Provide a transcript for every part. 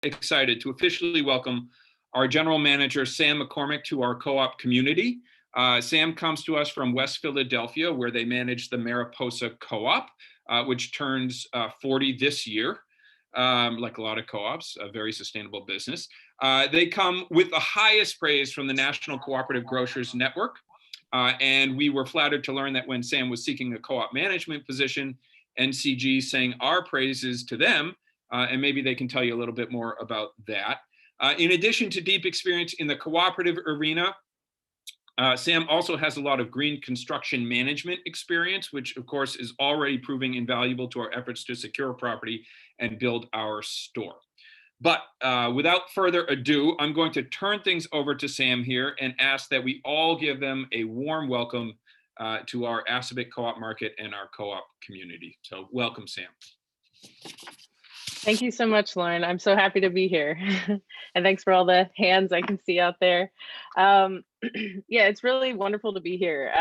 excited to officially welcome our general manager, Sam McCormick, to our co-op community. Sam comes to us from West Philadelphia, where they manage the Mariposa Co-op, which turns 40 this year. Like a lot of co-ops, a very sustainable business. They come with the highest praise from the National Cooperative Grocers Network. And we were flattered to learn that when Sam was seeking a co-op management position, NCG sang our praises to them, and maybe they can tell you a little bit more about that. In addition to deep experience in the cooperative arena, Sam also has a lot of green construction management experience, which of course is already proving invaluable to our efforts to secure property and build our store. But without further ado, I'm going to turn things over to Sam here and ask that we all give them a warm welcome to our Assabet co-op market and our co-op community. So welcome, Sam. Thank you so much, Lauren. I'm so happy to be here. And thanks for all the hands I can see out there. Yeah, it's really wonderful to be here.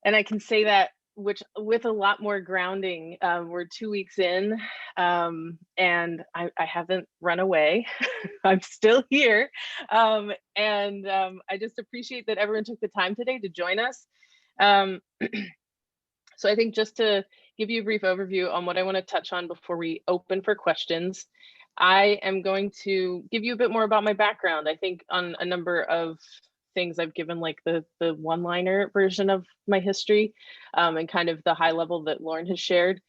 And I can say that with a lot more grounding. We're 2 weeks in, and I haven't run away. I'm still here. I just appreciate that everyone took the time today to join us. So I think just to give you a brief overview on what I want to touch on before we open for questions, I am going to give you a bit more about my background. I think on a number of things I've given like the one-liner version of my history and kind of the high level that Lauren has shared.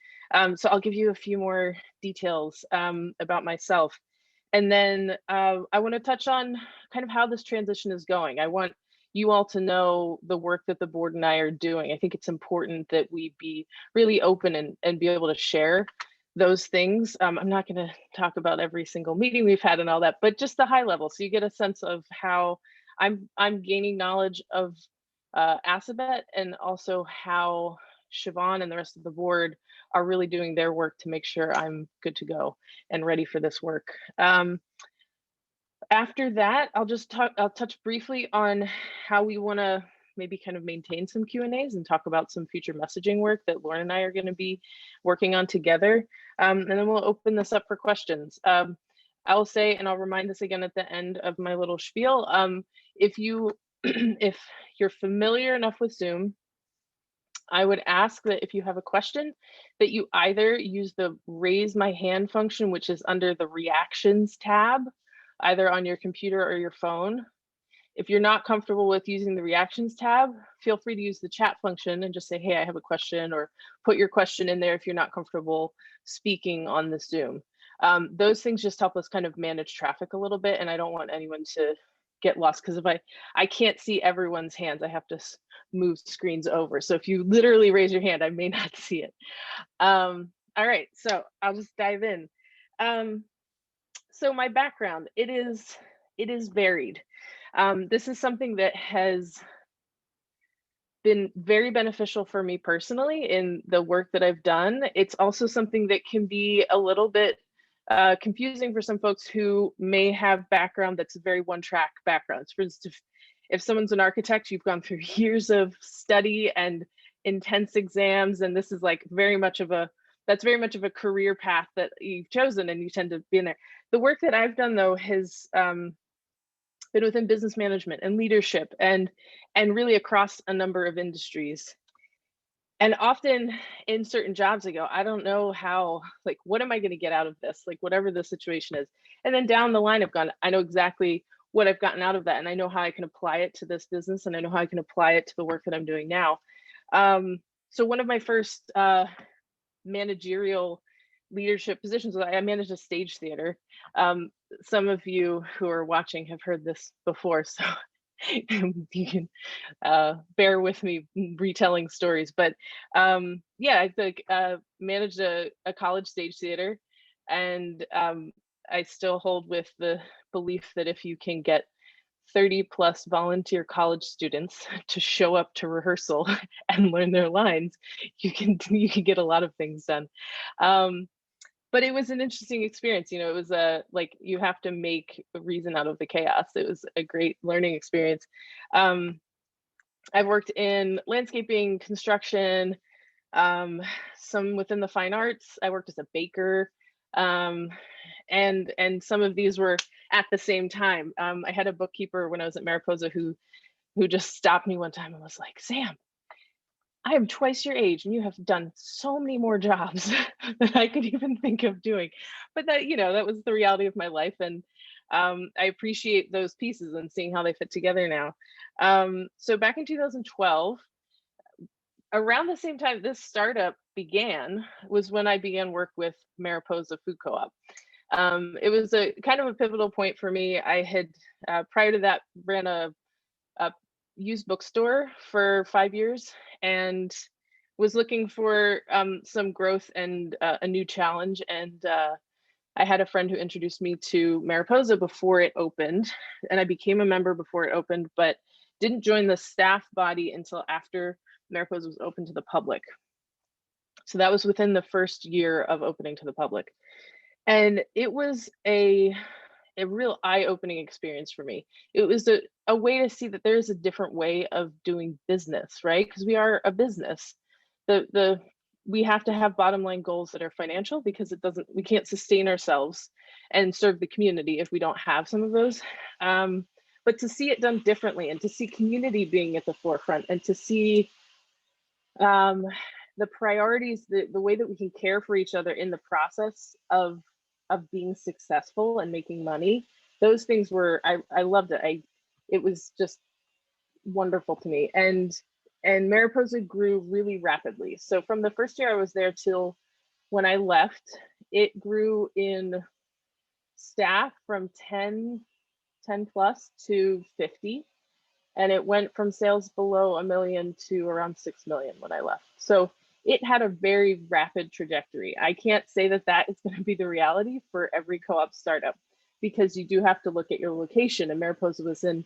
So I'll give you a few more details about myself. And then I want to touch on kind of how this transition is going. I want you all to know the work that the board and I are doing. I think it's important that we be really open and be able to share those things. I'm not going to talk about every single meeting we've had and all that, but just the high level, so you get a sense of how I'm gaining knowledge of Assabet, and also how Siobhan and the rest of the board are really doing their work to make sure I'm good to go and ready for this work. After that, I'll touch briefly on how we want to maybe kind of maintain some Q&As and talk about some future messaging work that Lauren and I are going to be working on together. And then we'll open this up for questions. I'll say, and I'll remind this again at the end of my little spiel, if you're familiar enough with Zoom, I would ask that if you have a question, that you either use the raise my hand function, which is under the reactions tab, either on your computer or your phone. If you're not comfortable with using the reactions tab, feel free to use the chat function and just say, hey, I have a question, or put your question in there if you're not comfortable speaking on the Zoom. Those things just help us kind of manage traffic a little bit, and I don't want anyone to get lost, because if I can't see everyone's hands, I have to move screens over. So if you literally raise your hand, I may not see it. All right, so I'll just dive in. So my background, it is varied. This is something that has been very beneficial for me personally in the work that I've done. It's also something that can be a little bit confusing for some folks who may have background that's a very one-track background. For instance, if someone's an architect, you've gone through years of study and intense exams, and this is like very much of a career path that you've chosen, and you tend to be in there. The work that I've done, though, has been within business management and leadership, and really across a number of industries. And often in certain jobs, I go, I don't know how, like, what am I going to get out of this? Like, whatever the situation is. And then down the line, I've gone, I know exactly what I've gotten out of that, and I know how I can apply it to this business, and I know how I can apply it to the work that I'm doing now. So one of my first managerial leadership positions, I managed a stage theater. Some of you who are watching have heard this before, so you can bear with me retelling stories. But yeah, I managed a college stage theater, and I still hold with the belief that if you can get 30 plus volunteer college students to show up to rehearsal and learn their lines, you can get a lot of things done. But it was an interesting experience. You know, it was like, you have to make a reason out of the chaos. It was a great learning experience. I've worked in landscaping, construction, some within the fine arts. I worked as a baker. And some of these were at the same time. I had a bookkeeper when I was at Mariposa who just stopped me one time and was like, "Sam, I am twice your age and you have done so many more jobs than I could even think of doing." But that, that was the reality of my life. And I appreciate those pieces and seeing how they fit together now. So back in 2012, around the same time this startup began, was when I began work with Mariposa Food Co-op. It was a kind of a pivotal point for me. I had, prior to that, ran a used bookstore for 5 years and was looking for some growth and a new challenge. And I had a friend who introduced me to Mariposa before it opened, and I became a member before it opened, but didn't join the staff body until after Mariposa was open to the public. So that was within the first year of opening to the public. And it was a real eye-opening experience for me. It was a way to see that there's a different way of doing business, right? Because we are a business. We have to have bottom line goals that are financial, because we can't sustain ourselves and serve the community if we don't have some of those. But to see it done differently, and to see community being at the forefront, and to see the priorities, the way that we can care for each other in the process of being successful and making money, those things were, I loved it. It was just wonderful to me. And Mariposa grew really rapidly. So from the first year I was there till when I left, it grew in staff from 10 plus to 50. And it went from sales below $1 million to around 6 million when I left. So it had a very rapid trajectory. I can't say that that is going to be the reality for every co-op startup, because you do have to look at your location. And Mariposa was it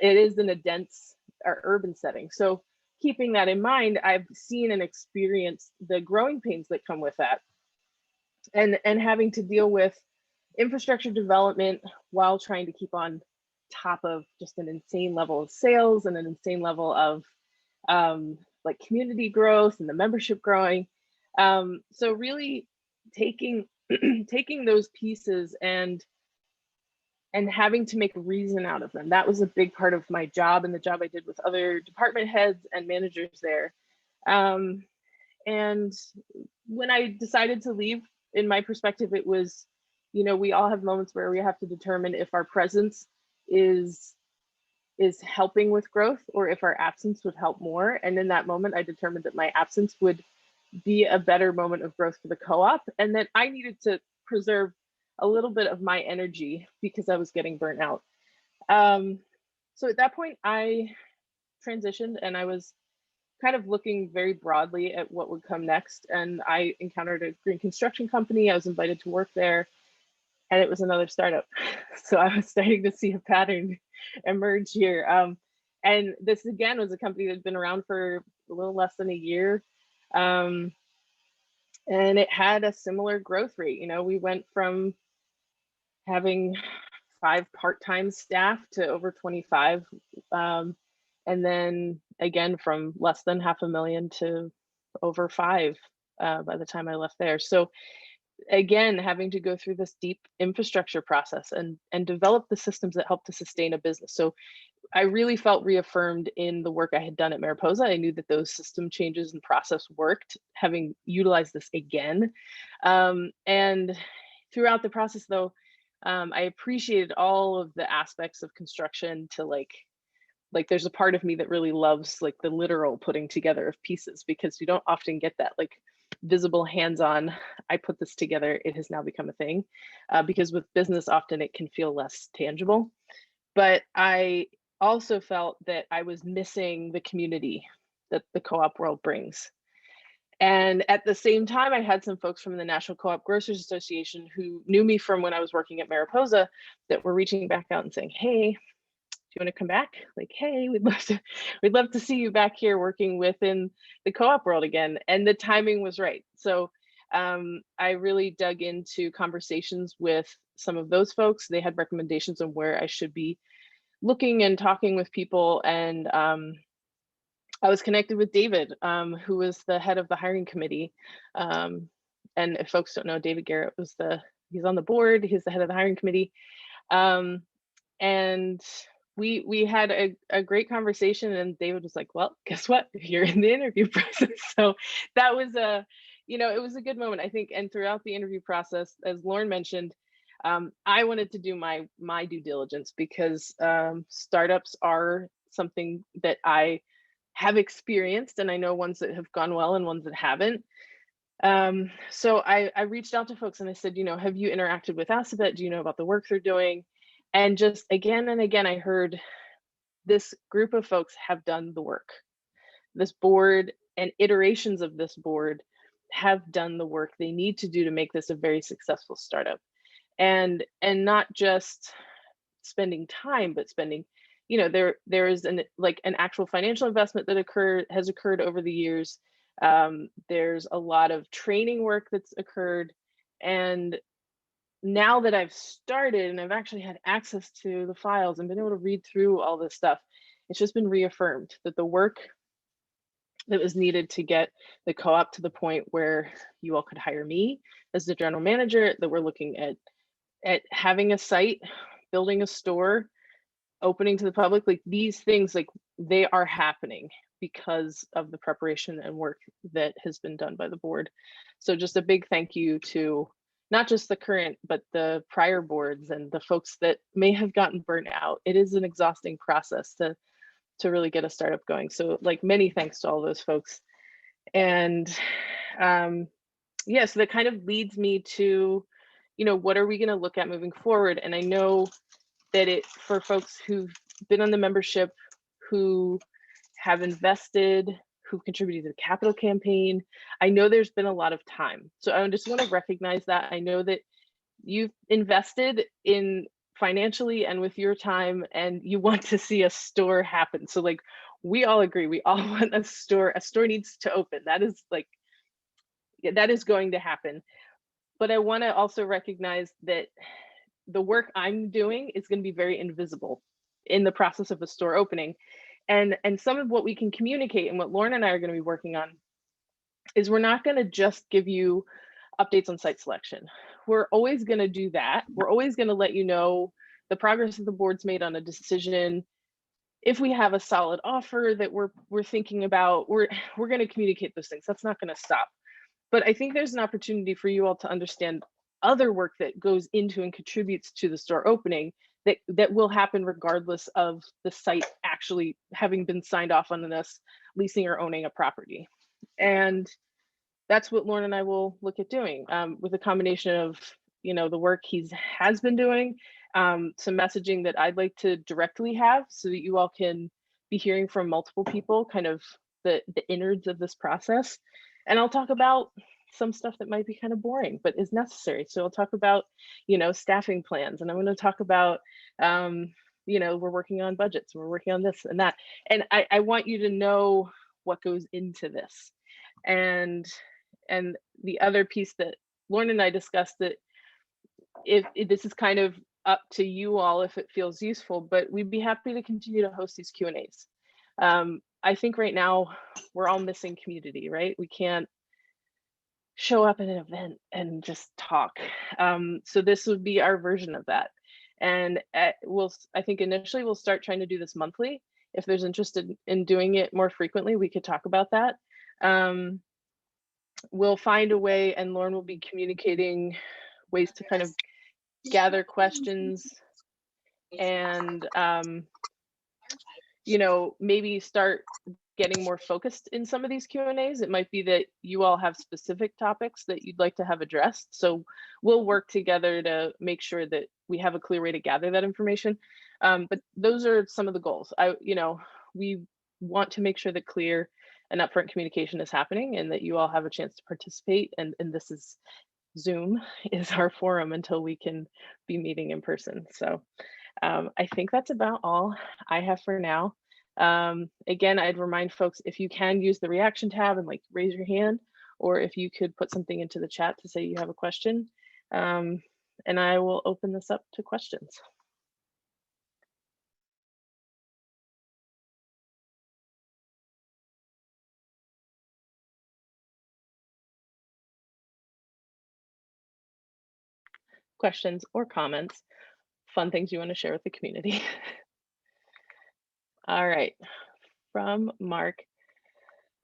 is in a dense or urban setting. So keeping that in mind, I've seen and experienced the growing pains that come with that, and having to deal with infrastructure development while trying to keep on top of just an insane level of sales and an insane level of like community growth and the membership growing. So really taking taking those pieces and having to make a reason out of them. That was a big part of my job, and the job I did with other department heads and managers there. And when I decided to leave, in my perspective, it was, we all have moments where we have to determine if our presence is helping with growth, or if our absence would help more. And in that moment, I determined that my absence would be a better moment of growth for the co-op, and that I needed to preserve a little bit of my energy because I was getting burnt out. So at that point, I transitioned, and I was kind of looking very broadly at what would come next. And I encountered a green construction company. I was invited to work there, and it was another startup. So I was starting to see a pattern emerge here. And this again was a company that had been around for a little less than a year. And it had a similar growth rate. We went from having 5 part-time staff to over 25. And then again, from less than $500,000 to over 5 by the time I left there. So again, having to go through this deep infrastructure process and develop the systems that help to sustain a business. So I really felt reaffirmed in the work I had done at Mariposa. I knew that those system changes and process worked, having utilized this again. And throughout the process, though, I appreciated all of the aspects of construction to like there's a part of me that really loves like the literal putting together of pieces, because you don't often get that like visible hands-on, I put this together, it has now become a thing. Because with business, often it can feel less tangible. But I also felt that I was missing the community that the co-op world brings. And at the same time, I had some folks from the National Co-op Grocers Association who knew me from when I was working at Mariposa that were reaching back out and saying, "Hey, do you want to come back? Like, hey, we'd love to see you back here working within the co-op world again." And the timing was right. So I really dug into conversations with some of those folks. They had recommendations on where I should be looking and talking with people. And I was connected with David, who was the head of the hiring committee And if folks don't know, David Garrett he's on the board, he's the head of the hiring committee. Um, and we had a great conversation, and David was like, well, guess what? You're in the interview process. So that was it was a good moment, I think. And throughout the interview process, as Lauren mentioned, I wanted to do my due diligence, because startups are something that I have experienced, and I know ones that have gone well and ones that haven't. So I reached out to folks and I said, have you interacted with Assabet? Do you know about the work they're doing? And just again and again, I heard this group of folks have done the work. This board and iterations of this board have done the work they need to do to make this a very successful startup. And not just spending time, but spending, there is an actual financial investment that has occurred over the years. There's a lot of training work that's occurred. And now that I've started and I've actually had access to the files and been able to read through all this stuff, it's just been reaffirmed that the work that was needed to get the co-op to the point where you all could hire me as the general manager, that we're looking at having a site, building a store, opening to the public, like these things, like they are happening because of the preparation and work that has been done by the board. So just a big thank you to not just the current, but the prior boards and the folks that may have gotten burnt out. It is an exhausting process to really get a startup going. So like many thanks to all those folks. And so that kind of leads me to, what are we going to look at moving forward? And I know that for folks who've been on the membership, who have invested, who've contributed to the capital campaign, I know there's been a lot of time. So I just want to recognize that. I know that you've invested in financially and with your time, and you want to see a store happen. So like we all agree, we all want a store needs to open. That is that is going to happen. But I want to also recognize that the work I'm doing is going to be very invisible in the process of a store opening. And some of what we can communicate and what Lauren and I are going to be working on is we're not going to just give you updates on site selection. We're always going to do that. We're always going to let you know the progress that the board's made on a decision. If we have a solid offer that we're thinking about, we're going to communicate those things. That's not going to stop. But I think there's an opportunity for you all to understand other work that goes into and contributes to the store opening that will happen regardless of the site actually having been signed off on us leasing or owning a property. And that's what Lauren and I will look at doing with a combination of, the work has been doing, some messaging that I'd like to directly have so that you all can be hearing from multiple people, kind of the innards of this process. And I'll talk about some stuff that might be kind of boring, but is necessary. So I'll talk about, staffing plans, and I'm going to talk about, we're working on budgets, we're working on this and that. And I want you to know what goes into this. And the other piece that Lauren and I discussed, that if this is kind of up to you all if it feels useful, but we'd be happy to continue to host these Q&As. I think right now we're all missing community, right? We can't show up at an event and just talk. So this would be our version of that. And I think initially we'll start trying to do this monthly. If there's interest in doing it more frequently, we could talk about that. We'll find a way, and Lauren will be communicating ways to kind of gather questions and maybe start getting more focused in some of these Q&As. It might be that you all have specific topics that you'd like to have addressed. So we'll work together to make sure that we have a clear way to gather that information. But those are some of the goals. We want to make sure that clear and upfront communication is happening and that you all have a chance to participate. And this is Zoom is our forum until we can be meeting in person. So I think that's about all I have for now. Again, I'd remind folks, if you can use the reaction tab and raise your hand, or if you could put something into the chat to say you have a question, and I will open this up to questions. questions, or comments, fun things you want to share with the community. All right, from Mark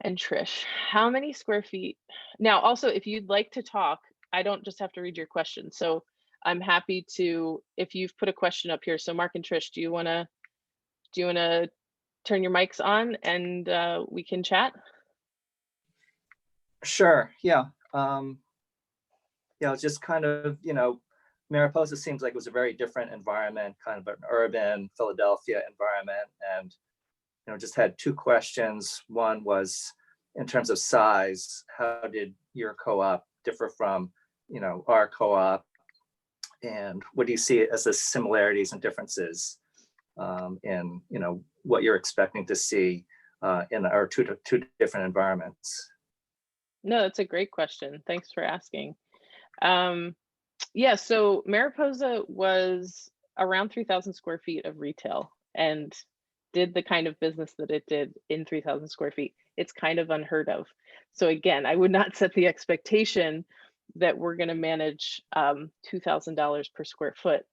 and Trish, how many square feet? Now, also, if you'd like to talk, I don't just have to read your question. So I'm happy to, if you've put a question up here. So Mark and Trish, do you wanna turn your mics on and we can chat? Sure. Yeah. Just kind of, Mariposa seems like it was a very different environment, kind of an urban Philadelphia environment. And, just had two questions. One was in terms of size, how did your co-op differ from, our co-op? And what do you see as the similarities and differences in, what you're expecting to see in our two different environments? No, that's a great question. Thanks for asking. Yeah, so Mariposa was around 3,000 square feet of retail and did the kind of business that it did in 3,000 square feet. It's kind of unheard of. So again, I would not set the expectation that we're going to manage $2,000 per square foot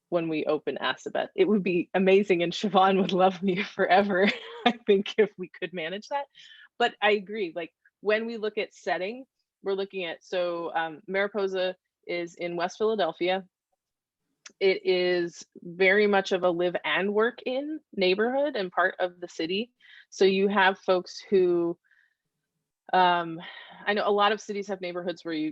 when we open Assabet. It would be amazing, and Siobhan would love me forever, I think, if we could manage that. But I agree, like when we look at setting, we're looking at, Mariposa is in West Philadelphia. It is very much of a live and work in neighborhood and part of the city. So you have folks who, I know a lot of cities have neighborhoods where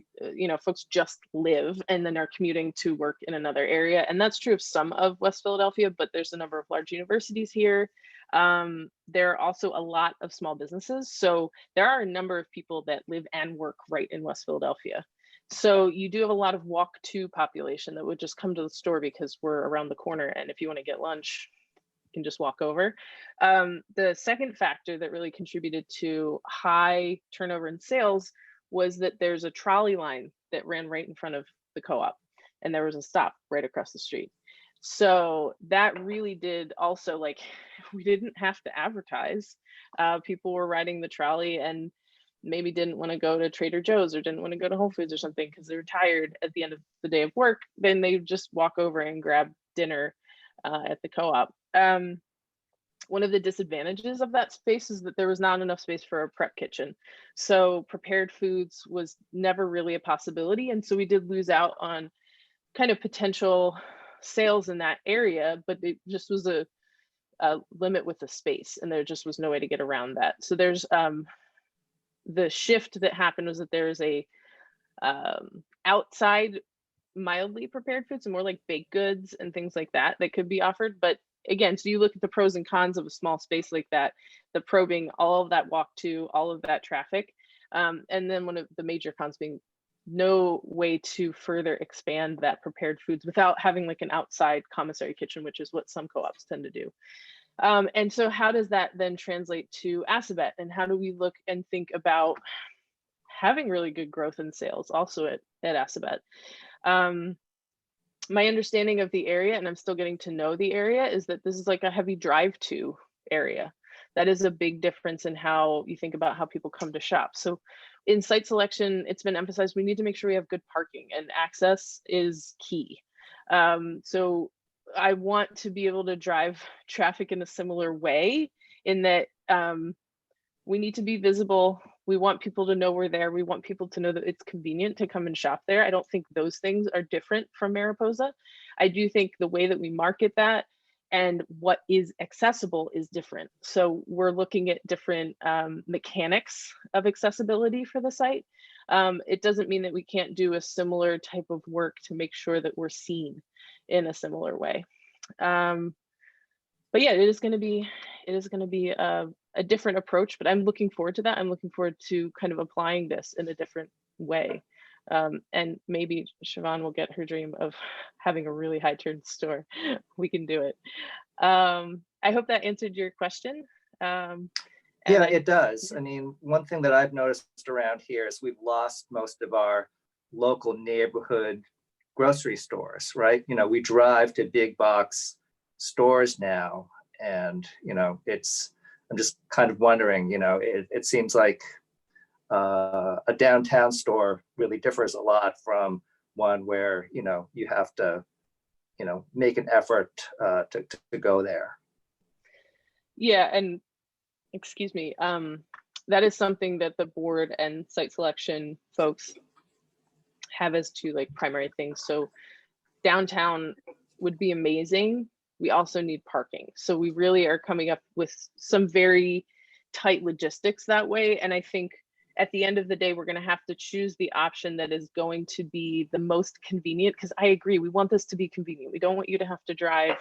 folks just live and then are commuting to work in another area. And that's true of some of West Philadelphia, but there's a number of large universities here. There are also a lot of small businesses. So there are a number of people that live and work right in West Philadelphia. So you do have a lot of walk to population that would just come to the store because we're around the corner. And if you want to get lunch, you can just walk over. The second factor that really contributed to high turnover in sales was that there's a trolley line that ran right in front of the co-op, and there was a stop right across the street. So that really did also, like, we didn't have to advertise. People were riding the trolley and maybe didn't want to go to Trader Joe's or didn't want to go to Whole Foods or something because they were tired at the end of the day of work. Then they just walk over and grab dinner at the co-op. One of the disadvantages of that space is that there was not enough space for a prep kitchen. So prepared foods was never really a possibility. And so we did lose out on kind of potential sales in that area, but it just was a limit with the space, and there just was no way to get around that. So there's the shift that happened was that there's a outside mildly prepared foods, and more like baked goods and things like that could be offered. But again, so you look at the pros and cons of a small space like that, the probing, all of that walk to, all of that traffic. And then one of the major cons being no way to further expand that prepared foods without having like an outside commissary kitchen, which is what some co-ops tend to do. And so how does that then translate to Assabet? And how do we look and think about having really good growth in sales also at Assabet? My understanding of the area, and I'm still getting to know the area, is that this is like a heavy drive to area. That is a big difference in how you think about how people come to shop. So in site selection, it's been emphasized we need to make sure we have good parking, and access is key. So I want to be able to drive traffic in a similar way, in that we need to be visible. We want people to know we're there. We want people to know that it's convenient to come and shop there. I don't think those things are different from Mariposa. I do think the way that we market that and what is accessible is different. So we're looking at different mechanics of accessibility for the site. It doesn't mean that we can't do a similar type of work to make sure that we're seen in a similar way. But yeah, it is going to be a different approach, but I'm looking forward to that. I'm looking forward to kind of applying this in a different way. And maybe Siobhan will get her dream of having a really high turn store. We can do it. I hope that answered your question. Yeah, it does. I mean, one thing that I've noticed around here is we've lost most of our local neighborhood grocery stores, right? We drive to big box stores now, and I'm just kind of wondering, it seems like a downtown store really differs a lot from one where, you know, you have to, you know, make an effort to go there. Yeah, and excuse me, that is something that the board and site selection folks have as two like primary things. So downtown would be amazing. We also need parking. So we really are coming up with some very tight logistics that way. And I think at the end of the day, we're going to have to choose the option that is going to be the most convenient, because I agree, we want this to be convenient. We don't want you to have to drive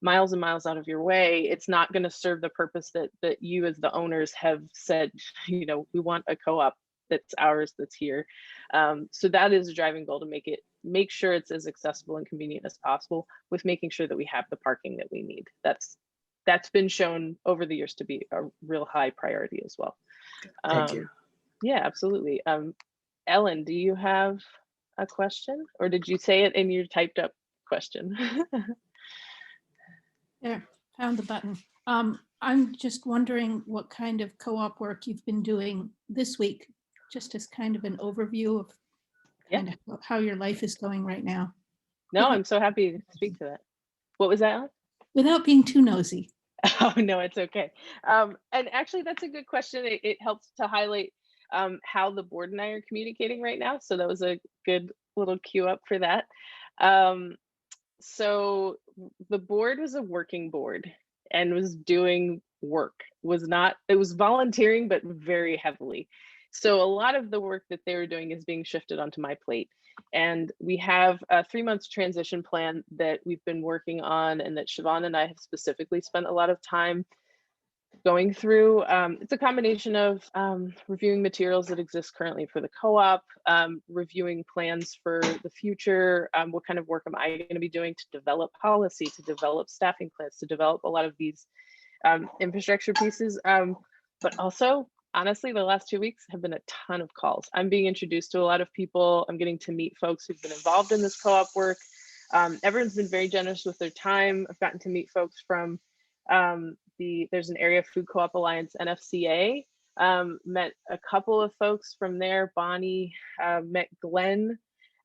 miles and miles out of your way. It's not going to serve the purpose that you as the owners have said, you know, we want a co-op that's ours, that's here. So that is a driving goal, to make sure it's as accessible and convenient as possible, with making sure that we have the parking that we need. That's been shown over the years to be a real high priority as well. Thank you. Yeah, absolutely. Ellen, do you have a question, or did you say it in your typed up question? There, found the button. I'm just wondering what kind of co-op work you've been doing this week, just as kind of an overview of kind of how your life is going right now. No, I'm so happy to speak to that. What was that, Ellen? Without being too nosy. Oh, no, it's okay. And actually, that's a good question. It helps to highlight how the board and I are communicating right now. So that was a good little cue up for that. So the board was a working board and was doing work. It was volunteering, but very heavily. So a lot of the work that they were doing is being shifted onto my plate. And we have a 3 months transition plan that we've been working on, and that Siobhan and I have specifically spent a lot of time going through. It's a combination of reviewing materials that exist currently for the co-op, reviewing plans for the future. What kind of work am I going to be doing to develop policy, to develop staffing plans, to develop a lot of these infrastructure pieces. But also, honestly, the last 2 weeks have been a ton of calls. I'm being introduced to a lot of people. I'm getting to meet folks who've been involved in this co-op work. Everyone's been very generous with their time. I've gotten to meet folks from there's an Area Food Co-op Alliance, NFCA. Met a couple of folks from there. Bonnie, met Glenn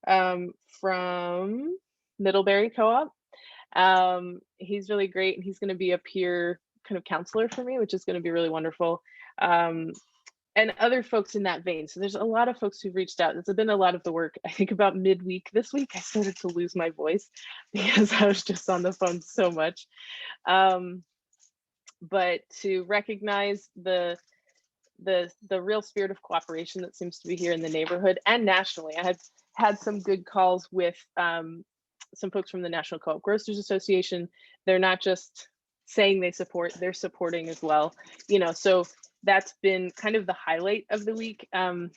from Middlebury Co-op. He's really great, and he's going to be a peer kind of counselor for me, which is going to be really wonderful. And other folks in that vein. So there's a lot of folks who've reached out. It's been a lot of the work. I think about midweek this week, I started to lose my voice because I was just on the phone so much. But to recognize the real spirit of cooperation that seems to be here in the neighborhood and nationally. I had some good calls with some folks from the National Co-op Grocers Association. They're not just saying they support, they're supporting as well. You know, so that's been kind of the highlight of the week. And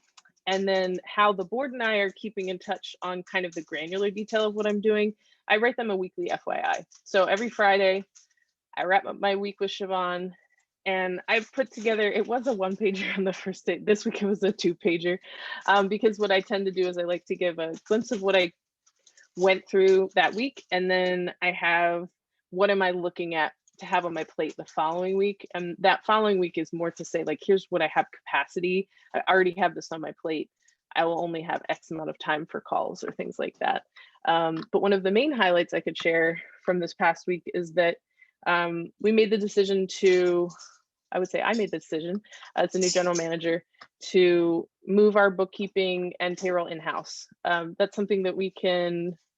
then how the board and I are keeping in touch on kind of the granular detail of what I'm doing. I write them a weekly FYI. So every Friday, I wrap up my week with Siobhan, and I put together, it was a 1-pager on the first day. This week it was a 2-pager, because what I tend to do is I like to give a glimpse of what I went through that week. And then I have, what am I looking at to have on my plate the following week? And that following week is more to say, like, here's what I have capacity. I already have this on my plate. I will only have X amount of time for calls or things like that. But one of the main highlights I could share from this past week is that we made the decision to, I would say I made the decision as a new general manager to move our bookkeeping and payroll in-house. That's something that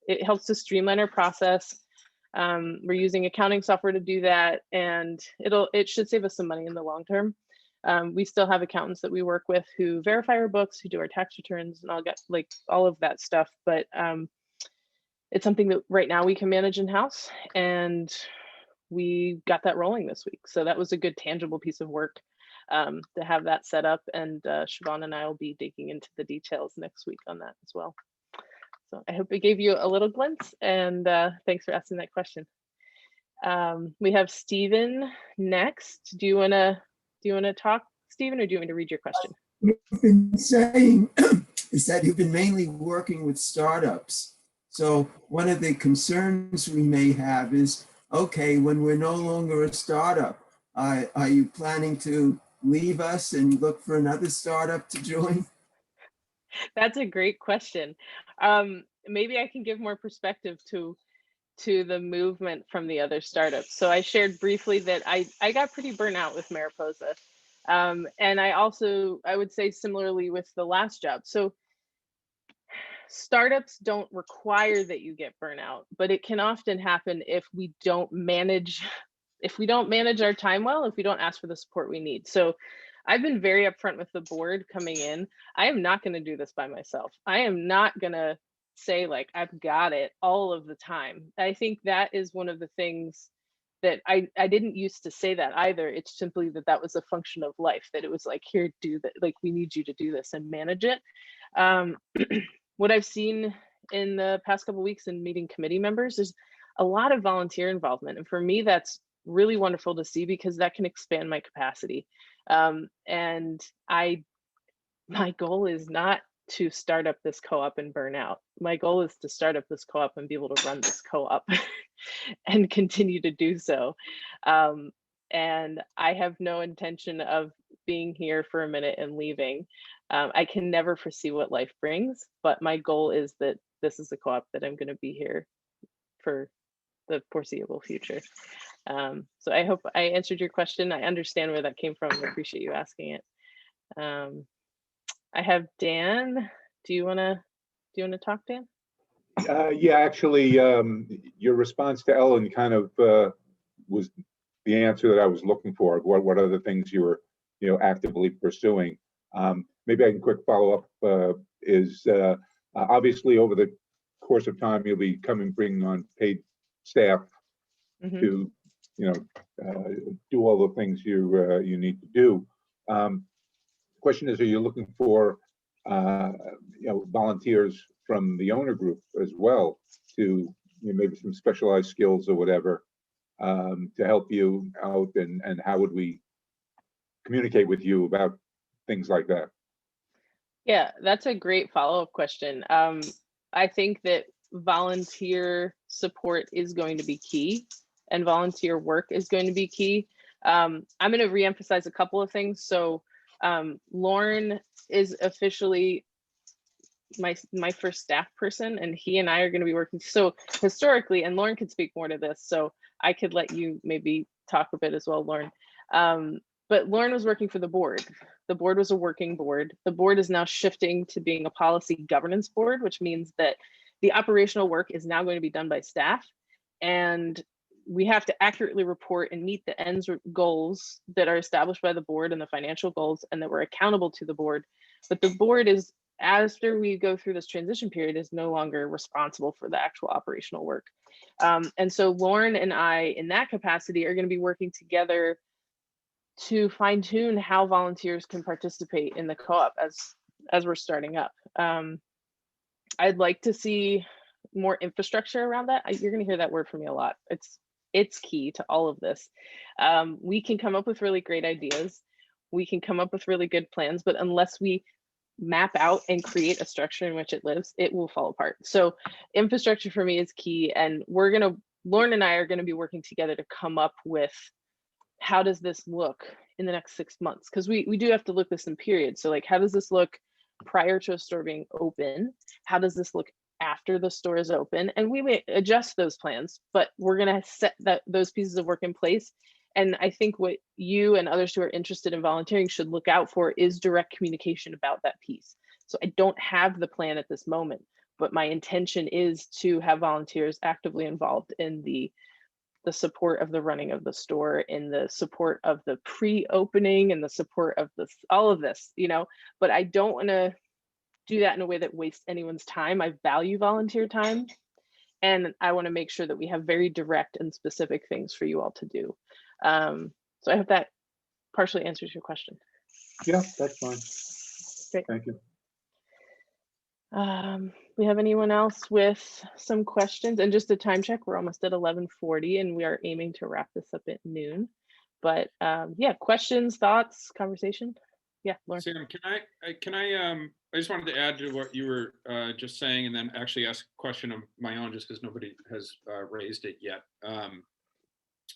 it helps to streamline our process. We're using accounting software to do that, and it should save us some money in the long term. We still have accountants that we work with who verify our books, who do our tax returns, and all of that stuff. But it's something that right now we can manage in-house, and we got that rolling this week. So that was a good tangible piece of work to have that set up. And Siobhan and I will be digging into the details next week on that as well. So I hope it gave you a little glimpse, and thanks for asking that question. We have Stephen next. Do you want to talk, Stephen, or do you want me to read your question? What you've been saying is that you've been mainly working with startups. So one of the concerns we may have is, okay, when we're no longer a startup, are you planning to leave us and look for another startup to join? That's a great question. maybe I can give more perspective to the movement from the other startups. So I shared briefly that I got pretty burnt out with Mariposa. And I would say similarly with the last job. So startups don't require that you get burnout, but it can often happen if we don't manage our time well, if we don't ask for the support we need. So I've been very upfront with the board coming in. I am not going to do this by myself. I am not going to say like I've got it all of the time. I think that is one of the things that I didn't used to say that either. It's simply that was a function of life, that it was like, here, do that, like we need you to do this and manage it. What I've seen in the past couple of weeks in meeting committee members is a lot of volunteer involvement, and for me that's really wonderful to see, because that can expand my capacity. And my goal is not to start up this co-op and burn out. My goal is to start up this co-op and be able to run this co-op and continue to do so. And I have no intention of being here for a minute and leaving. I can never foresee what life brings, but my goal is that this is a co-op that I'm going to be here for the foreseeable future. So I hope I answered your question. I understand where that came from. I appreciate you asking it. I have Dan. Do you want to talk, Dan? Yeah, actually, your response to Ellen kind of was the answer that I was looking for. What are the things you were, actively pursuing? Maybe I can quick follow up. Is obviously over the course of time you'll be bringing on paid staff to, do all the things you need to do. Question is, are you looking for volunteers from the owner group as well to maybe some specialized skills or whatever to help you out, and how would we communicate with you about things like that? Yeah, that's a great follow-up question. I think that volunteer support is going to be key, and volunteer work is going to be key. I'm going to reemphasize a couple of things. So Lauren is officially my first staff person, and he and I are going to be working. So historically, and Lauren could speak more to this, so I could let you maybe talk a bit as well, Lauren. But Lauren was working for the board. The board was a working board. The board is now shifting to being a policy governance board, which means that the operational work is now going to be done by staff, and we have to accurately report and meet the ends goals that are established by the board and the financial goals, and that we're accountable to the board. But the board is, after we go through this transition period, is no longer responsible for the actual operational work. And so Lauren and I, in that capacity, are going to be working together to fine tune how volunteers can participate in the co-op as we're starting up. I'd like to see more infrastructure around that. You're going to hear that word from me a lot. It's key to all of this. We can come up with really great ideas. We can come up with really good plans, but unless we map out and create a structure in which it lives, it will fall apart. So infrastructure for me is key. And Lauren and I are going to be working together to come up with, how does this look in the next 6 months? Because we do have to look this in periods. So like, how does this look prior to a store being open? How does this look after the store is open? And we may adjust those plans, but we're going to set those pieces of work in place. And I think what you and others who are interested in volunteering should look out for is direct communication about that piece. So I don't have the plan at this moment, but my intention is to have volunteers actively involved in the support of the running of the store, in the support of the pre-opening, and the support of all of this, but I don't want to do that in a way that wastes anyone's time. I value volunteer time, and I want to make sure that we have very direct and specific things for you all to do. So I hope that partially answers your question. Yeah, that's fine. Great. Thank you. We have anyone else with some questions? And just a time check, we're almost at 11:40 and we are aiming to wrap this up at noon. But yeah, questions, thoughts, conversation? Yeah, Lauren. Sam, I just wanted to add to what you were just saying, and then actually ask a question of my own, just because nobody has raised it yet.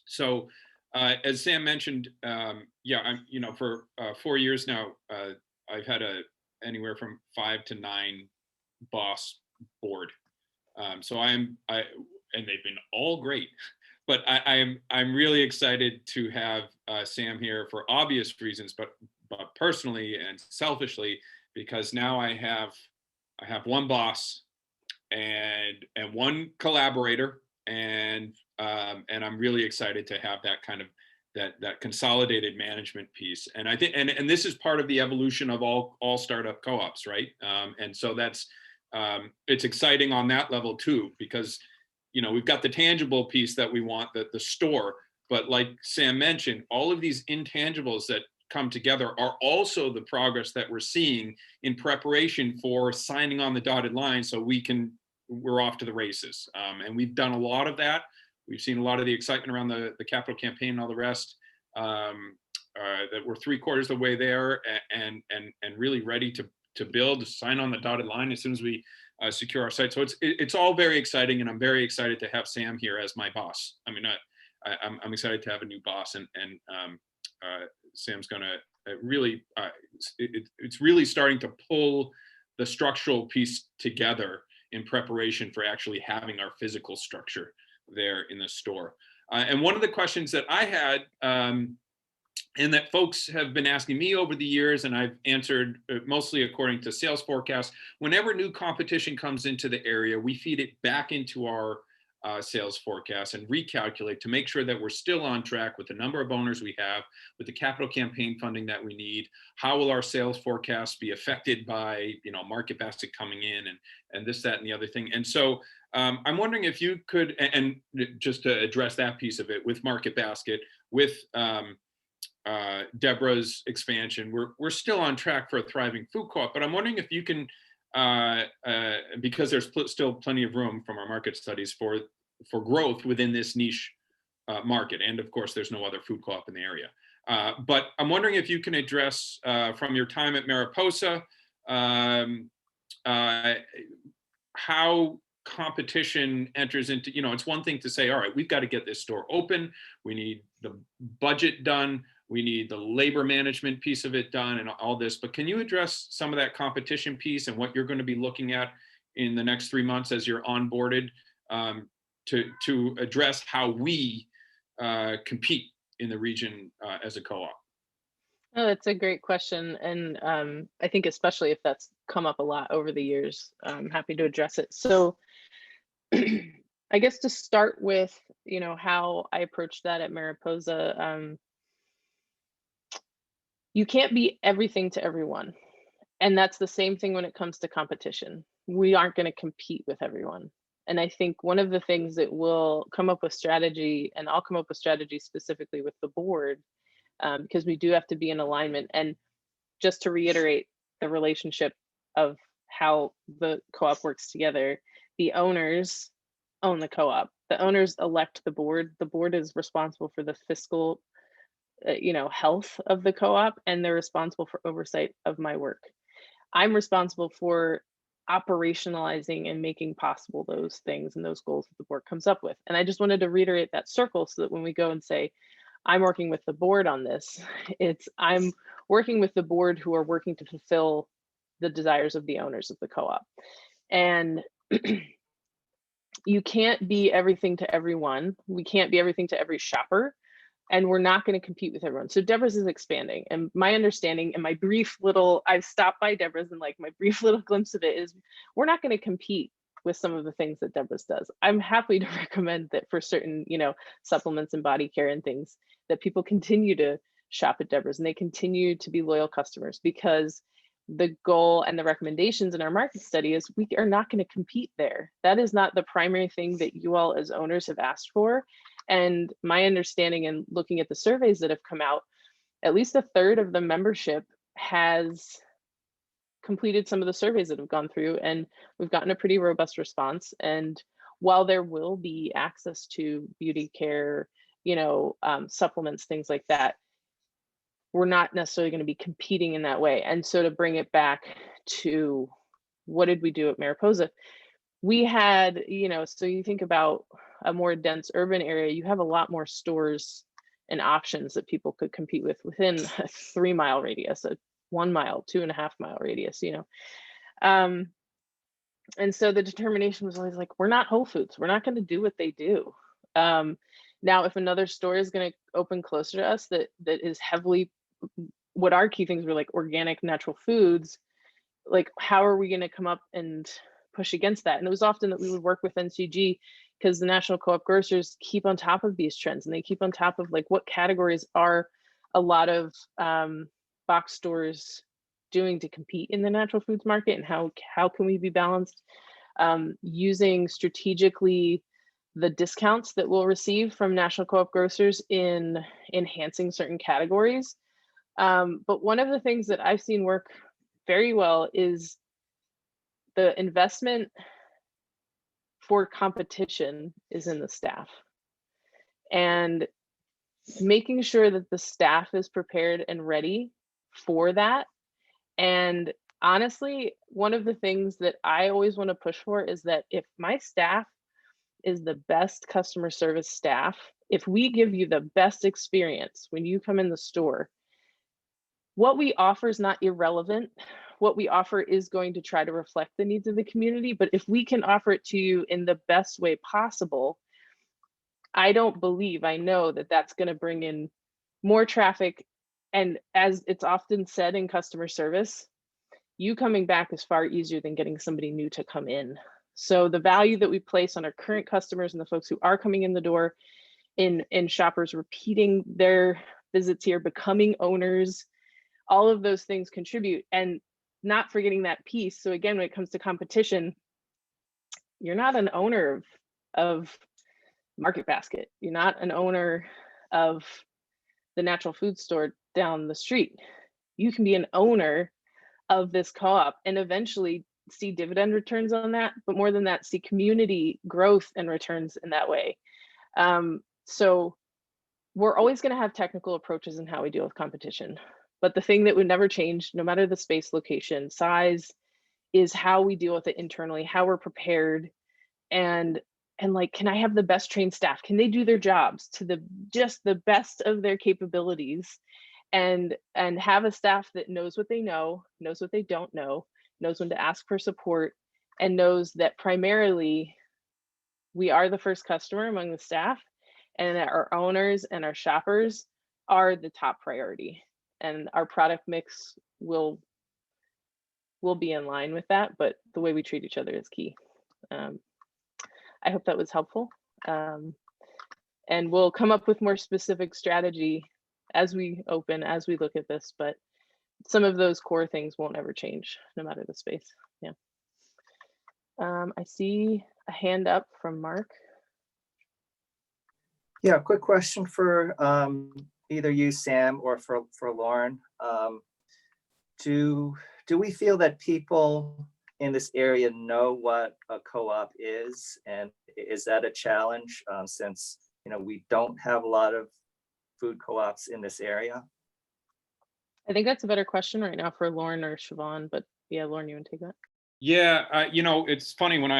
So as Sam mentioned, yeah, I'm, for 4 years now, I've had anywhere from 5 to 9 boss board. And they've been all great. But I'm really excited to have Sam here for obvious reasons, but personally and selfishly, because now I have one boss and one collaborator, and I'm really excited to have that kind of that consolidated management piece. And I think and this is part of the evolution of all startup co-ops, right? And so that's it's exciting on that level too, because we've got the tangible piece that we want, the store, but like Sam mentioned, all of these intangibles that come together are also the progress that we're seeing in preparation for signing on the dotted line, so we're off to the races. And we've done a lot of that. We've seen a lot of the excitement around the capital campaign and all the rest. That we're 3/4 of the way there, and really ready to build, to sign on the dotted line as soon as we secure our site. So it's all very exciting, and I'm very excited to have Sam here as my boss. I mean, I'm excited to have a new boss, and Sam's gonna really, it's really starting to pull the structural piece together in preparation for actually having our physical structure there in the store. And one of the questions that I had, and that folks have been asking me over the years, and I've answered mostly according to sales forecasts, whenever new competition comes into the area, we feed it back into our sales forecast and recalculate to make sure that we're still on track with the number of owners we have, with the capital campaign funding that we need. How will our sales forecast be affected by market basket coming in and this, that, and the other thing? And so I'm wondering if you could, and just to address that piece of it with market basket, with Deborah's expansion, we're still on track for a thriving food co-op, but I'm wondering if you can, because there's still plenty of room from our market studies for growth within this niche market, and of course there's no other food co-op in the area. But I'm wondering if you can address from your time at Mariposa how competition enters into, it's one thing to say, all right, we've got to get this store open, we need the budget done, we need the labor management piece of it done and all this, but can you address some of that competition piece and what you're going to be looking at in the next 3 months as you're onboarded, to address how we compete in the region as a co-op? Oh, that's a great question. And I think especially if that's come up a lot over the years, I'm happy to address it. So I guess to start with, how I approached that at Mariposa, you can't be everything to everyone. And that's the same thing when it comes to competition. We aren't going to compete with everyone. And I think one of the things that we'll come up with strategy, and I'll come up with strategy specifically with the board, because we do have to be in alignment. And just to reiterate the relationship of how the co-op works together, the owners own the co-op. The owners elect the board. The board is responsible for the fiscal health of the co-op, and they're responsible for oversight of my work. I'm responsible for operationalizing and making possible those things and those goals that the board comes up with. And I just wanted to reiterate that circle so that when we go and say, I'm working with the board on this, I'm working with the board who are working to fulfill the desires of the owners of the co-op. And you can't be everything to everyone. We can't be everything to every shopper. And we're not going to compete with everyone. So Deborah's is expanding. And my understanding and my brief little, I've stopped by Deborah's, and like my brief little glimpse of it is we're not going to compete with some of the things that Deborah's does. I'm happy to recommend that for certain, supplements and body care and things, that people continue to shop at Deborah's and they continue to be loyal customers, because the goal and the recommendations in our market study is we are not going to compete there. That is not the primary thing that you all as owners have asked for. And my understanding and looking at the surveys that have come out, at least a third of the membership has completed some of the surveys that have gone through, and we've gotten a pretty robust response. And while there will be access to beauty care, supplements, things like that, we're not necessarily going to be competing in that way. And so to bring it back to what did we do at Mariposa? We had, so you think about a more dense urban area, you have a lot more stores and options that people could compete with within a 3 mile radius, a 1 mile, 2.5 mile radius, And so the determination was always like, we're not Whole Foods. We're not going to do what they do. Now, if another store is going to open closer to us that is heavily, what our key things were like organic, natural foods, like how are we going to come up and push against that? And it was often that we would work with NCG because the national co-op grocers keep on top of these trends, and they keep on top of like what categories are a lot of box stores doing to compete in the natural foods market, and how can we be balanced, using strategically the discounts that we'll receive from national co-op grocers in enhancing certain categories. But one of the things that I've seen work very well is the investment for competition is in the staff, and making sure that the staff is prepared and ready for that. And honestly, one of the things that I always want to push for is that if my staff is the best customer service staff, if we give you the best experience when you come in the store, what we offer is not irrelevant. What we offer is going to try to reflect the needs of the community, but if we can offer it to you in the best way possible, I know that that's going to bring in more traffic. And as it's often said in customer service, you coming back is far easier than getting somebody new to come in. So the value that we place on our current customers and the folks who are coming in the door, in shoppers repeating their visits here, becoming owners, all of those things contribute, and not forgetting that piece. So again, when it comes to competition, you're not an owner of Market Basket. You're not an owner of the natural food store down the street. You can be an owner of this co-op and eventually see dividend returns on that, but more than that, see community growth and returns in that way. So we're always going to have technical approaches in how we deal with competition, but the thing that would never change, no matter the space, location, size, is how we deal with it internally, how we're prepared, and like, can I have the best trained staff? Can they do their jobs to just the best of their capabilities, and have a staff that knows what they know, knows what they don't know, knows when to ask for support, and knows that primarily we are the first customer among the staff, and that our owners and our shoppers are the top priority, and our product mix will be in line with that, but the way we treat each other is key. I hope that was helpful. And we'll come up with more specific strategy as we open, as we look at this, but some of those core things won't ever change no matter the space. Yeah. I see a hand up from Mark. Yeah, quick question for either you, Sam, or for Lauren. Do we feel that people in this area know what a co-op is, and is that a challenge since we don't have a lot of food co-ops in this area? I think that's a better question right now for Lauren or Siobhan, but yeah, Lauren, you want to take that? Yeah, it's funny when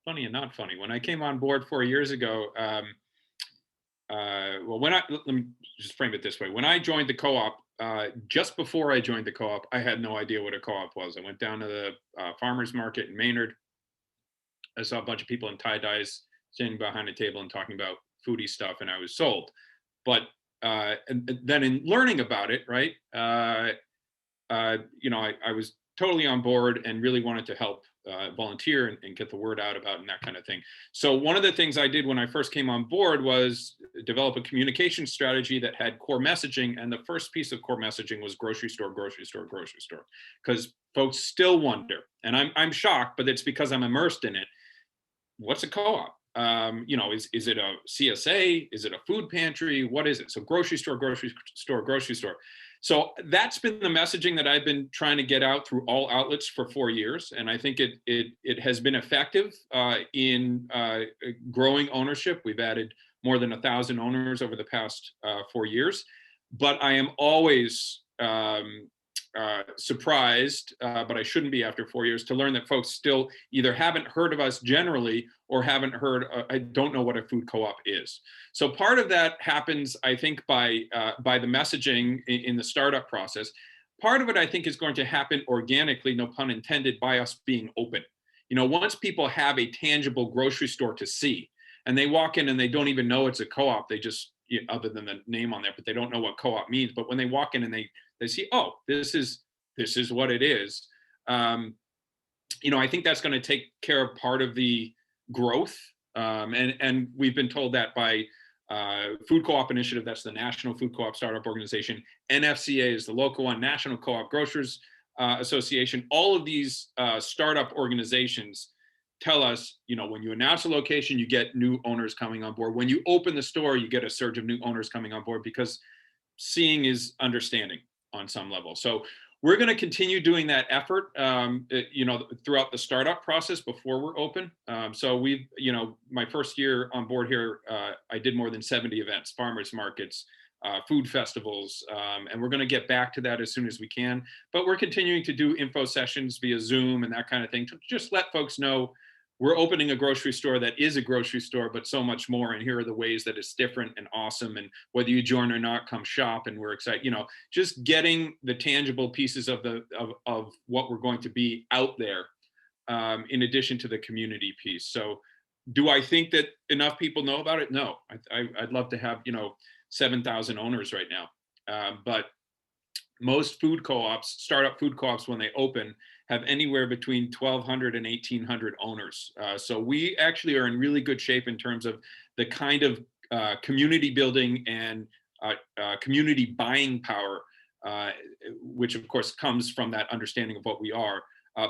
funny and not funny. When I came on board 4 years ago, let me just frame it this way. When I joined the co-op, just before I joined the co-op, I had no idea what a co-op was. I went down to the farmer's market in Maynard. I saw a bunch of people in tie-dyes standing behind a table and talking about foodie stuff, and I was sold. But and then in learning about it, right, I was totally on board and really wanted to help volunteer and get the word out about and that kind of thing. So one of the things I did when I first came on board was develop a communication strategy that had core messaging. And the first piece of core messaging was grocery store, grocery store, grocery store, because folks still wonder, and I'm shocked, but it's because I'm immersed in it. What's a co-op? Is it a CSA? Is it a food pantry? What is it? So grocery store, grocery store, grocery store. So that's been the messaging that I've been trying to get out through all outlets for 4 years. And I think it has been effective in growing ownership. We've added more than 1,000 owners over the past 4 years. But I am always surprised, but I shouldn't be after 4 years, to learn that folks still either haven't heard of us generally or haven't heard, I don't know what a food co-op is. So part of that happens, I think, by the messaging in the startup process. part of it, I think, is going to happen organically, no pun intended, by us being open. You know, once people have a tangible grocery store to see, and they walk in and they don't even know it's a co-op, they just, other than the name on there, but they don't know what co-op means. But when they walk in and they see, oh, this is what it is. You know, I think that's going to take care of part of the growth. And we've been told that by Food Co-op Initiative, that's the National Food Co-op Startup Organization. NFCA is the local one, National Co-op Grocers Association. All of these startup organizations tell us, you know, when you announce a location, you get new owners coming on board. When you open the store, you get a surge of new owners coming on board, because seeing is understanding on some level. So we're going to continue doing that effort, you know, throughout the startup process before we're open. So we've, you know, my first year on board here, I did more than 70 events, farmers markets, food festivals, and we're going to get back to that as soon as we can. But we're continuing to do info sessions via Zoom and that kind of thing to just let folks know we're opening a grocery store that is a grocery store, but so much more. And here are the ways that it's different and awesome. And whether you join or not, come shop. And we're excited, you know, just getting the tangible pieces of what we're going to be out there, in addition to the community piece. So do I think that enough people know about it? No, I'd love to have, you know, 7,000 owners right now. But most food co-ops, startup food co-ops, when they open, have anywhere between 1,200 and 1,800 owners. So we actually are in really good shape in terms of the kind of community building and community buying power, which of course comes from that understanding of what we are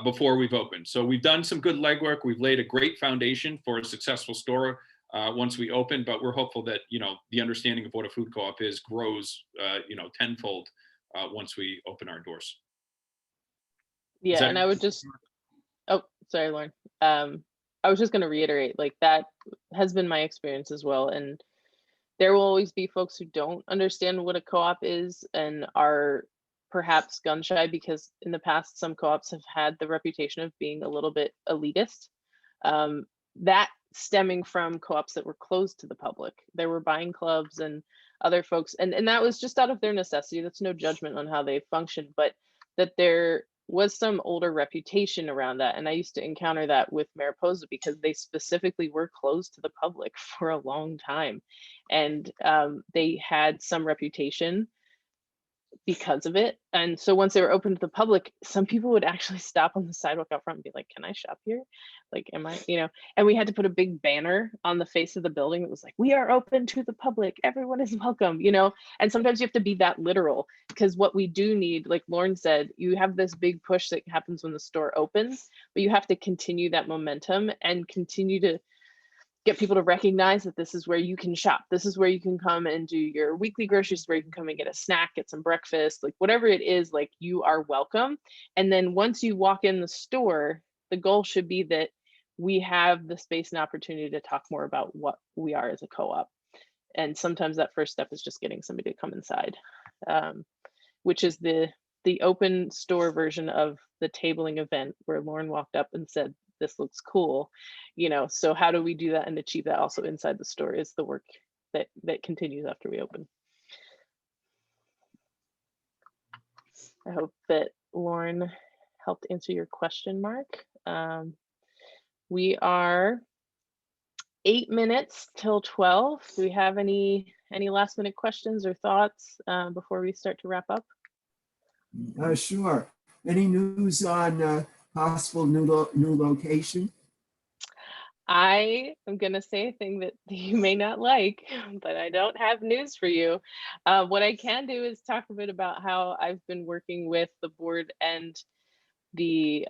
before we've opened. So we've done some good legwork. We've laid a great foundation for a successful store once we open, but we're hopeful that, you know, the understanding of what a food co-op is grows, you know, tenfold once we open our doors. Yeah, and I would just, oh, sorry, Lauren. I was just going to reiterate, like, that has been my experience as well. And there will always be folks who don't understand what a co-op is and are perhaps gun shy, because in the past, some co-ops have had the reputation of being a little bit elitist. That stemming from co-ops that were closed to the public. There were buying clubs and other folks, and that was just out of their necessity. That's no judgment on how they function, but that there was some older reputation around that. And I used to encounter that with Mariposa because they specifically were closed to the public for a long time. And they had some reputation because of it. And so once they were open to the public, some people would actually stop on the sidewalk out front and be like, can I shop here? Like, am I, you know, and we had to put a big banner on the face of the building that was like, we are open to the public, everyone is welcome, you know. And sometimes you have to be that literal, because what we do need, like Lauren said, you have this big push that happens when the store opens, but you have to continue that momentum and continue to get people to recognize that this is where you can shop. This is where you can come and do your weekly groceries, where you can come and get a snack, get some breakfast, like whatever it is, like you are welcome. And then once you walk in the store, the goal should be that we have the space and opportunity to talk more about what we are as a co-op. And sometimes that first step is just getting somebody to come inside, which is the open store version of the tabling event where Lauren walked up and said, this looks cool, you know. So how do we do that and achieve that also inside the store is the work that continues after we open. I hope that Lauren helped answer your question, Mark. We are 8 minutes till 12. Do we have any last minute questions or thoughts before we start to wrap up? Sure. Any news on possible new location? I am going to say a thing that you may not like, but I don't have news for you. What I can do is talk a bit about how I've been working with the board and the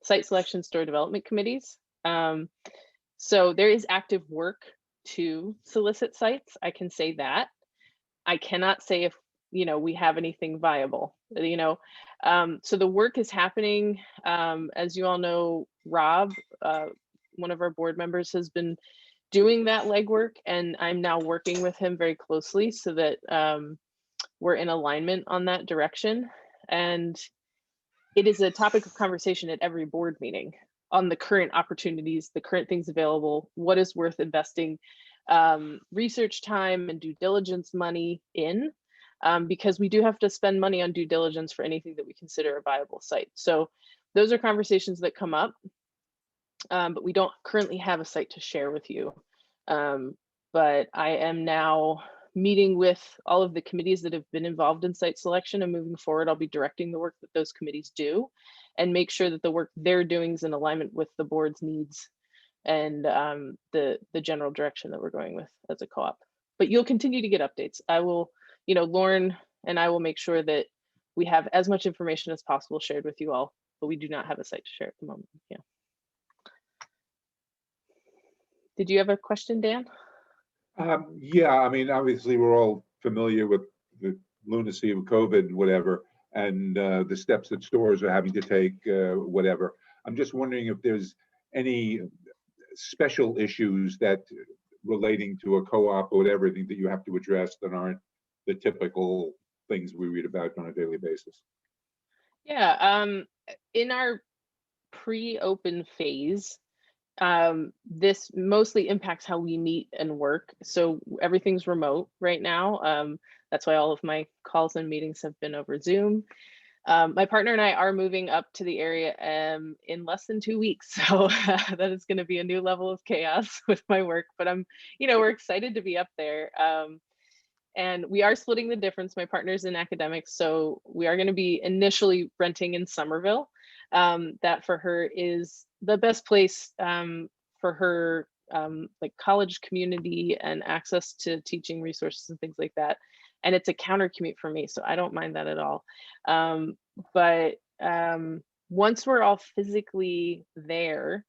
site selection store development committees. So there is active work to solicit sites. I can say that. I cannot say if, you know, we have anything viable, you know. So the work is happening. As you all know, Rob, one of our board members, has been doing that legwork, and I'm now working with him very closely so that we're in alignment on that direction. And it is a topic of conversation at every board meeting on the current opportunities, the current things available, what is worth investing research time and due diligence money in. because we do have to spend money on due diligence for anything that we consider a viable site. So those are conversations that come up, but we don't currently have a site to share with you. But I am now meeting with all of the committees that have been involved in site selection, and moving forward, I'll be directing the work that those committees do and make sure that the work they're doing is in alignment with the board's needs and the general direction that we're going with as a co-op. But you'll continue to get updates. I will, Lauren and I will make sure that we have as much information as possible shared with you all, but we do not have a site to share at the moment. Yeah. Did you have a question, Dan? Yeah, I mean, obviously, we're all familiar with the lunacy of COVID and whatever, and the steps that stores are having to take, whatever. I'm just wondering if there's any special issues that relating to a co-op or whatever that you have to address that aren't the typical things we read about on a daily basis. Yeah, in our pre-open phase, this mostly impacts how we meet and work. So everything's remote right now. That's why all of my calls and meetings have been over Zoom. My partner and I are moving up to the area in less than 2 weeks. So that is going to be a new level of chaos with my work, but we're excited to be up there. And we are splitting the difference. My partner's in academics, so we are going to be initially renting in Somerville. That for her is the best place for her like college community and access to teaching resources and things like that. And it's a counter commute for me, so I don't mind that at all. But once we're all physically there,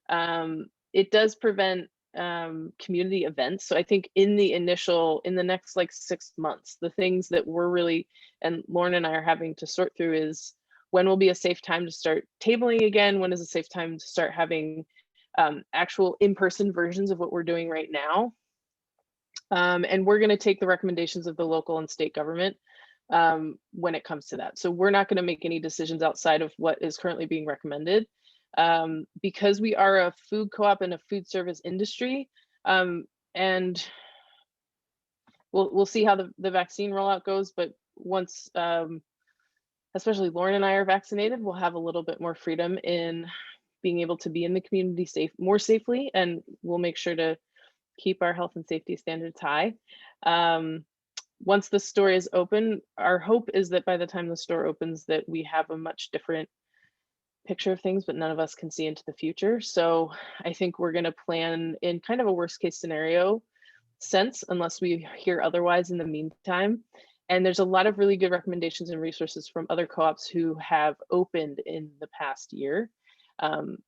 it does prevent community events. So I think in the next like 6 months, the things that we're really, and Lauren and I are having to sort through is when will be a safe time to start tabling again? When is a safe time to start having actual in-person versions of what we're doing right now? And we're going to take the recommendations of the local and state government when it comes to that. So we're not going to make any decisions outside of what is currently being recommended. Because we are a food co-op and a food service industry, and we'll see how the vaccine rollout goes. But once, especially Lauren and I are vaccinated, we'll have a little bit more freedom in being able to be in the community more safely, and we'll make sure to keep our health and safety standards high. Once the store is open, our hope is that by the time the store opens, that we have a much different picture of things, but none of us can see into the future. So I think we're going to plan in kind of a worst case scenario sense, unless we hear otherwise in the meantime. And there's a lot of really good recommendations and resources from other co-ops who have opened in the past year.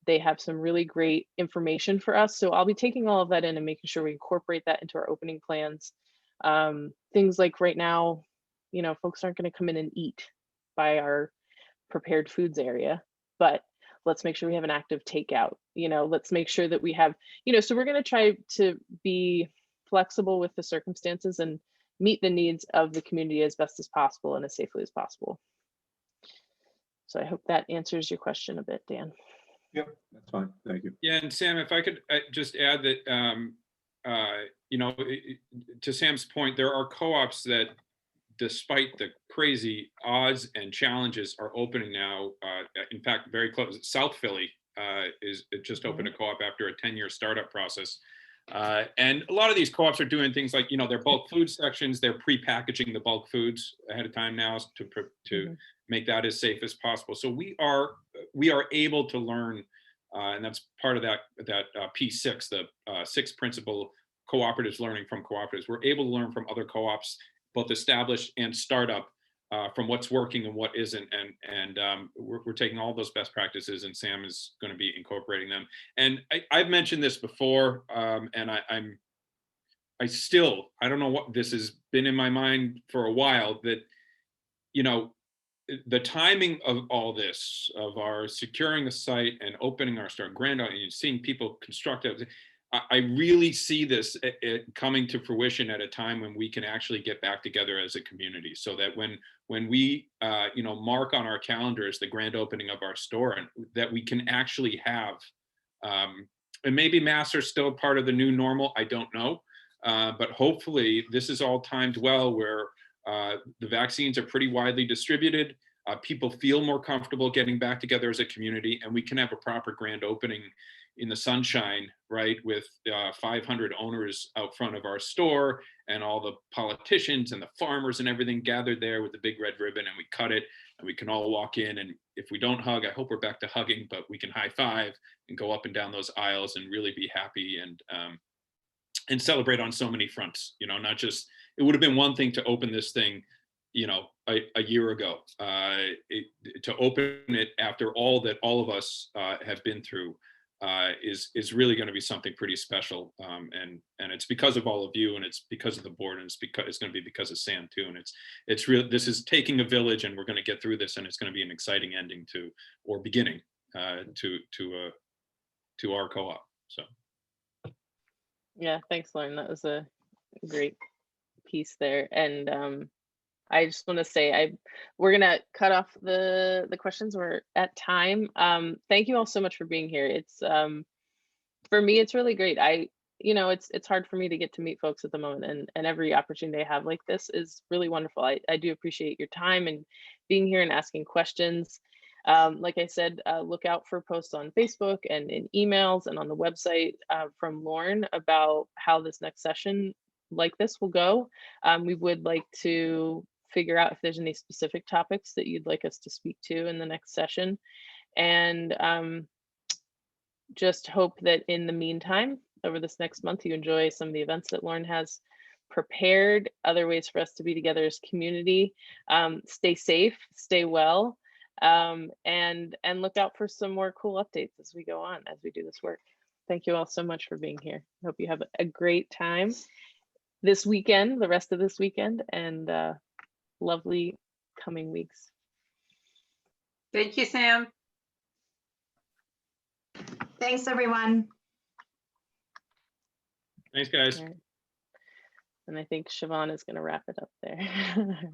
They have some really great information for us. So I'll be taking all of that in and making sure we incorporate that into our opening plans. Things like right now, folks aren't going to come in and eat by our prepared foods area, but let's make sure we have an active takeout. Let's make sure that we have, so we're going to try to be flexible with the circumstances and meet the needs of the community as best as possible and as safely as possible. So I hope that answers your question a bit, Dan. Yep, that's fine. Thank you. Yeah, and Sam, if I could just add that, to Sam's point, there are co-ops that, despite the crazy odds and challenges, are opening now. In fact, very close. South Philly is just opened a co-op after a 10-year startup process. And a lot of these co-ops are doing things like, they're bulk food sections. They're pre-packaging the bulk foods ahead of time now to make that as safe as possible. So we are able to learn, and that's part of that P6, the 6th principle, cooperatives learning from cooperatives. We're able to learn from other co-ops, both established and startup, from what's working and what isn't, and we're taking all those best practices, and Sam is going to be incorporating them. And I've mentioned this before, and I don't know what, this has been in my mind for a while, that the timing of all this, of our securing a site and opening our store, grand opening, and seeing people construct it, I really see this coming to fruition at a time when we can actually get back together as a community, so that when we mark on our calendars the grand opening of our store, and that we can actually have, and maybe masks are still part of the new normal, I don't know, but hopefully this is all timed well, where The vaccines are pretty widely distributed. People feel more comfortable getting back together as a community, and we can have a proper grand opening in the sunshine, right, with 500 owners out front of our store and all the politicians and the farmers and everything gathered there with the big red ribbon, and we cut it, and we can all walk in, and if we don't hug, I hope we're back to hugging, but we can high five and go up and down those aisles and really be happy and celebrate on so many fronts. You know, not just, it would have been one thing to open this thing, you know, a year ago, to open it after all that all of us have been through is really going to be something pretty special. And it's because of all of you, and it's because of the board, and it's going to be because of Sam too. And it's real. This is taking a village, and we're going to get through this, and it's going to be an exciting ending to, or beginning to our co-op. So. Yeah, thanks, Lauren. That was a great piece there. And I just want to say we're gonna cut off the questions. We're at time. Thank you all so much for being here. It's for me, it's really great. It's hard for me to get to meet folks at the moment, and every opportunity I have like this is really wonderful. I do appreciate your time and being here and asking questions. Like I said, look out for posts on Facebook and in emails and on the website from Lauren about how this next session like this will go. We would like to figure out if there's any specific topics that you'd like us to speak to in the next session. And just hope that in the meantime, over this next month, you enjoy some of the events that Lauren has prepared, other ways for us to be together as community. Stay safe, stay well. And look out for some more cool updates as we go on, as we do this work. Thank you all so much for being here. Hope you have a great time this weekend, the rest of this weekend, and lovely coming weeks. Thank you, Sam. Thanks, everyone. Thanks, guys. And I think Siobhan is going to wrap it up there.